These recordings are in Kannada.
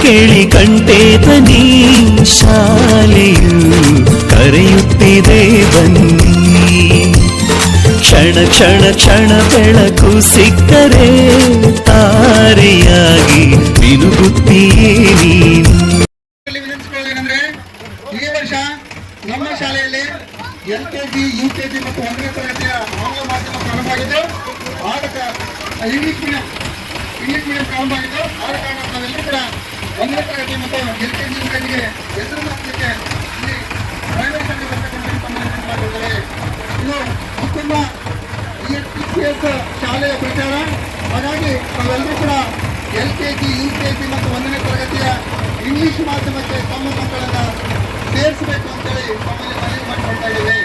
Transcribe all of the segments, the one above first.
ಕೇಳಿ ಕಂಠೆ ಧ್ವನಿ ಶಾಲೆಯು ಕರೆಯುತ್ತಿದೆ ಬನ್ನಿ. ಕ್ಷಣ ಕ್ಷಣ ಕ್ಷಣ ಬೆಳಕು ಸಿಕ್ಕರೆ ತಾರೆಯಾಗಿ ತಿರುಗುತ್ತೀಯೇ ನೀನು. ಈ ವರ್ಷ ನಮ್ಮ ಶಾಲೆಯಲ್ಲಿ LKG, UKG ಮತ್ತು 1ನೇ ತರಗತಿಯ ಆಂಗ್ಲ ಮಾಧ್ಯಮ ಪ್ರಾರಂಭವಾಗಿದ್ದು, ಇಂಗ್ಲಿಷ್ ಮೀಡಿಯಂ ಪ್ರಾರಂಭವಾಗಿದ್ದು, ಆದ ಕಾರಣ ನಾವೆಲ್ಲರೂ ಕೂಡ 1ನೇ ತರಗತಿ ಮತ್ತು LKG, UKGಗೆ ಹೆಸರು ಹಾಕಲಿಕ್ಕೆ ಇಲ್ಲಿ ಪ್ರೈವೇಟ್ ಶಾಲೆ ಮಾಡಿದ್ದೇವೆ. ಇದು ಉತ್ತಮ EPS ಶಾಲೆಯ ಪ್ರಚಾರ. ಹಾಗಾಗಿ ನಾವೆಲ್ಲರೂ ಕೂಡ LKG, UKG ಮತ್ತು 1ನೇ ತರಗತಿಯ ಇಂಗ್ಲಿಷ್ ಮಾಧ್ಯಮಕ್ಕೆ ತಮ್ಮ ಮಕ್ಕಳನ್ನ ಸೇರಿಸಬೇಕು ಅಂತೇಳಿ ತಮ್ಮಲ್ಲಿ ಮನವಿ ಮಾಡಿಕೊಳ್ತಾ ಇದ್ದೇವೆ.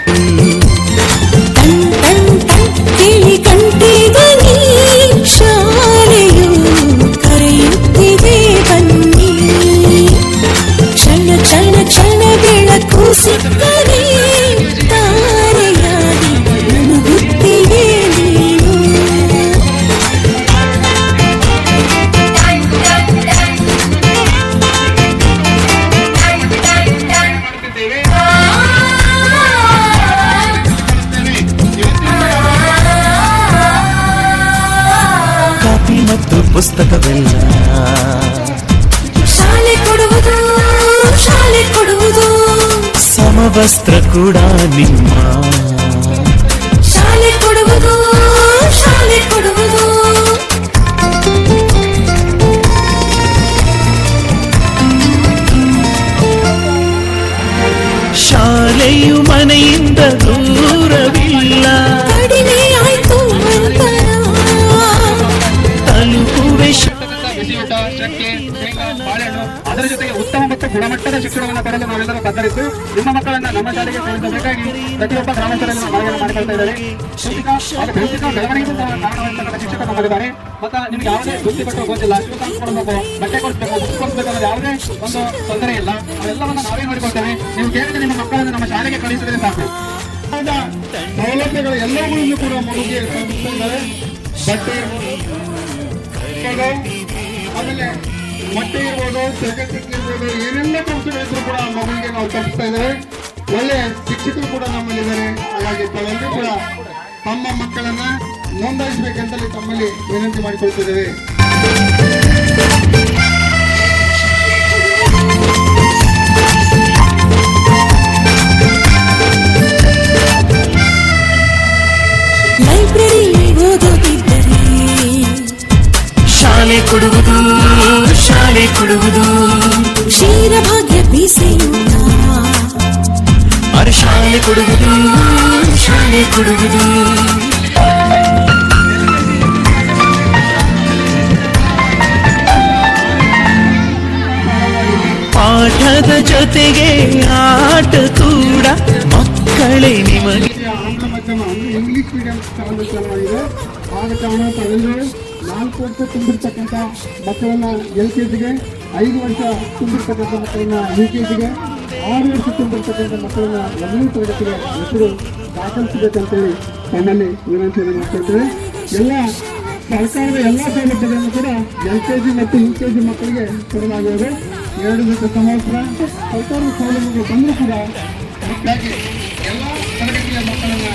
ಶಾಲೆಯು ಕರೆಯುತ್ತಿದೆ ಬನ್ನಿ. ಕ್ಷಣ ಕ್ಷಣ ಕ್ಷಣ ಬೆಳಕು ಸಿಕ್ಕರೆ ತಾರೆಯಾಗಿ ಮುಳುಗುತ್ತಿದೆ ನೀನು. ಕಾಪಿ ಮತ್ತು ಪುಸ್ತಕವೆಲ್ಲ ಶಾಲೆ ಕೊಡುವುದು, ಶಾಲೆ ಕೊಡುವುದು. ಸಮವಸ್ತ್ರ ಕೂಡ ನಿಮ್ಮ ಶಾಲೆ ಕೊಡುವುದು, ಶಾಲೆ ಕೊಡುವುದು. ಶಾಲೆಯು ಮನೆಯಿಂದ ದೂರವಿಲ್ಲ. ಕಡಿಮೆ ಆಯ್ತು ಅಂತರ. ತಲುಪುವೆ ಬಿಸಿಯೂಟ, ಚಕ್ಕೆ, ಶೇಂಗಾ, ಬಾಳೆಹಣ್ಣು, ಅದರ ಜೊತೆಗೆ ಉತ್ತಮ ಮತ್ತು ಗುಣಮಟ್ಟದ ಶಿಕ್ಷಣವನ್ನು ಪಡೆಯಲು ನಾವೆಲ್ಲರೂ ಬದ್ಧರಿದ್ದು ನಿಮ್ಮ ಮಕ್ಕಳನ್ನ ನಮ್ಮ ಶಾಲೆಗೆ ಸೇರಿಸಬೇಕಾಗಿ ಪ್ರತಿಯೊಬ್ಬ ಗ್ರಾಮಸ್ಥರಲ್ಲಿ ಮನವಿಯನ್ನು ಮಾಡಿಕೊಳ್ತಾ ಇದ್ದಾರೆ. ಭೌತಿಕ ಬೆಳವಣಿಗೆ ಕಾರಣವಾಗಿರ್ತಕ್ಕಂಥ ಶಿಕ್ಷಕರು ನಮ್ಮಲ್ಲಿದ್ದಾರೆ. ಮತ್ತು ನಿಮ್ಗೆ ಯಾವುದೇ ಬುದ್ಧಿ ಕೊಟ್ಟು ಗೊತ್ತಿಲ್ಲ, ಶೂ ಕೊಡಬೇಕು, ಬಟ್ಟೆ ಕೊಡಿಸಬೇಕು, ಬುಕ್ ಕೊಡಿಸಬೇಕು ಅನ್ನೋದು ಯಾವುದೇ ಒಂದು ತೊಂದರೆ ಇಲ್ಲ. ಅವೆಲ್ಲವನ್ನು ನಾವೇ ನೋಡಿಕೊಳ್ತೇವೆ. ನೀವು ಕೇಳಿದ್ರೆ ನಿಮ್ಮ ಮಕ್ಕಳನ್ನು ನಮ್ಮ ಶಾಲೆಗೆ ಕಳಿಸಿದ್ರೆ ಸಾಕು. ಸೌಲಭ್ಯಗಳು ಎಲ್ಲವುಗಳನ್ನು ಕೂಡ ಮಗುಗೆ ತಲುಪಿಸ್ತಾ ಇದ್ದಾರೆ. ಆಮೇಲೆ ಮೊಟ್ಟೆ ಇರ್ಬೋದು, ಸೆಕೆಂಡ್ ಇರ್ಬೋದು, ಏನೆಲ್ಲ ಕೆಲಸಗಳಿದ್ರು ಕೂಡ ಮಗುವಿಗೆ ನಾವು ತಲುಪಿಸ್ತಾ ಇದ್ದಾರೆ. ಒಳ್ಳೆಯ ಶಿಕ್ಷಕರು ಕೂಡ ನಮ್ಮಲ್ಲಿದ್ದಾರೆ. ಹಾಗಾಗಿ ತಾವೆಲ್ಲರೂ ಕೂಡ ತಮ್ಮ ಮಕ್ಕಳನ್ನ ನೋಂದಾಯಿಸಬೇಕಂತಲೇ ತಮ್ಮಲ್ಲಿ ವಿನಂತಿ ಮಾಡಿಕೊಳ್ತಿದ್ದೇವೆ. ಲೈಬ್ರರಿ ಓದುತ್ತಿದ್ದರೆ ಶಾಲೆ ಕೊಡುವುದು, ಶಾಲೆ ಕೊಡುವುದು. ಕ್ಷೀರಭಾಗ್ಯ ಬೀಸೆಯೂಟ. ಶಾಲೆ ಕೊಡುವುದು, ಶಾಲೆ ಕೊಡುವುದು. ಪಾಠದ ಜೊತೆಗೆ ಆಟ ಕೂಡ ಮಕ್ಕಳೇ ನಿಮಗೆ. ಆಂಗ್ಲ ಮಾಧ್ಯಮ ಅಂದ್ರೆ ಇಂಗ್ಲಿಷ್ ಮೀಡಿಯಂ ಚಾಲನೆಯಾಗಿದೆ. ಆದ ಕಾರಣ ತಾವೆಲ್ಲರೂ 4 ವರ್ಷ ತುಂಬಿರ್ತಕ್ಕಂಥ ಮಕ್ಕಳನ್ನ LKGಗೆ, 5 ವರ್ಷ ತುಂಬಿರ್ತಕ್ಕಂಥ ಮಕ್ಕಳನ್ನ UKGಗೆ, 6 ವರ್ಷ ತುಂಬಿರ್ತಕ್ಕಂಥ ಮಕ್ಕಳನ್ನ 1ನೇ ತರಗತಿಗೆ ಹೆಸರು ದಾಖಲಿಸಬೇಕಂತೇಳಿ ತಮ್ಮಲ್ಲಿ ವಿನಂತಿಯನ್ನು ಮಾಡ್ಕೊಳ್ತೇವೆ. ಎಲ್ಲ ಸರ್ಕಾರದ ಎಲ್ಲ ಸೌಲಭ್ಯಗಳನ್ನು ಕೂಡ LKG ಮತ್ತು UKG ಮಕ್ಕಳಿಗೆ ಕೊಡಲಾಗುವುದು. 2 ಜೊತೆ ಸಮವಸ್ತ್ರ ಸರ್ಕಾರದ ಸೌಲಭ್ಯಗಳು ಬಂದರೂ ಕೂಡ ಮುಖ್ಯವಾಗಿ ಎಲ್ಲ ತರಗತಿಯ ಮಕ್ಕಳನ್ನ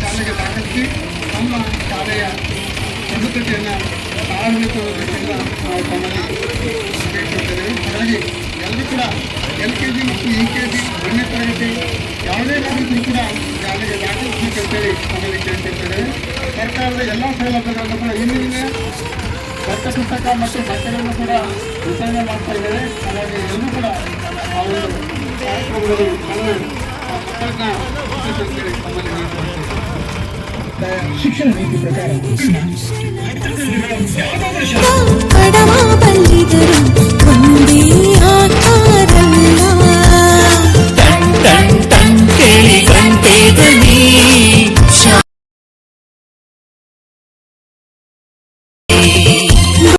ಶಾಲೆಗೆ ದಾಖಲಿಸಿ ನಮ್ಮ ಶಾಲೆಯ ಪ್ರಬುದ್ಧತೆಯನ್ನು ಸಾರಬೇಕು ಅನ್ನೋದರಿಂದ ನಾವು ತಮ್ಮಲ್ಲಿ ಕೇಳ್ಕೊಳ್ತೇವೆ. ಹಾಗಾಗಿ ಎಲ್ಲರೂ ಕೂಡ LKG ಮತ್ತು UKG 1ನೇ ತರಗತಿ ಯಾವುದೇ ರೀತಿಯೂ ಕೂಡ ಶಾಲೆಗೆ ದಾಖಲಿಸಬೇಕಂತೇಳಿ ತಮ್ಮಲ್ಲಿ ಕೇಳ್ಕೊಳ್ತೇವೆ. ಸರ್ಕಾರದ ಎಲ್ಲ ಸೌಲಭ್ಯಗಳನ್ನು ಕೂಡ ಹಿಂದಿನ ಪಠ್ಯ ಪುಸ್ತಕ ಮತ್ತು ಬಟ್ಟೆಗಳನ್ನು ಕೂಡ ವಿತರಣೆ ಮಾಡ್ತಾ ಇದ್ದೇವೆ. ಹಾಗಾಗಿ ಎಲ್ಲರೂ ಕೂಡ ಆ ಒಂದು ಕಾರ್ಯಕ್ರಮದಲ್ಲಿ ಮಕ್ಕಳನ್ನ ಅಂತೇಳಿ ತಮ್ಮಲ್ಲಿ ಶಿಕ್ಷಣ ನೀತಿ ಪ್ರಕಾರ ಕಡಮ ಬಲ್ಲಿದರು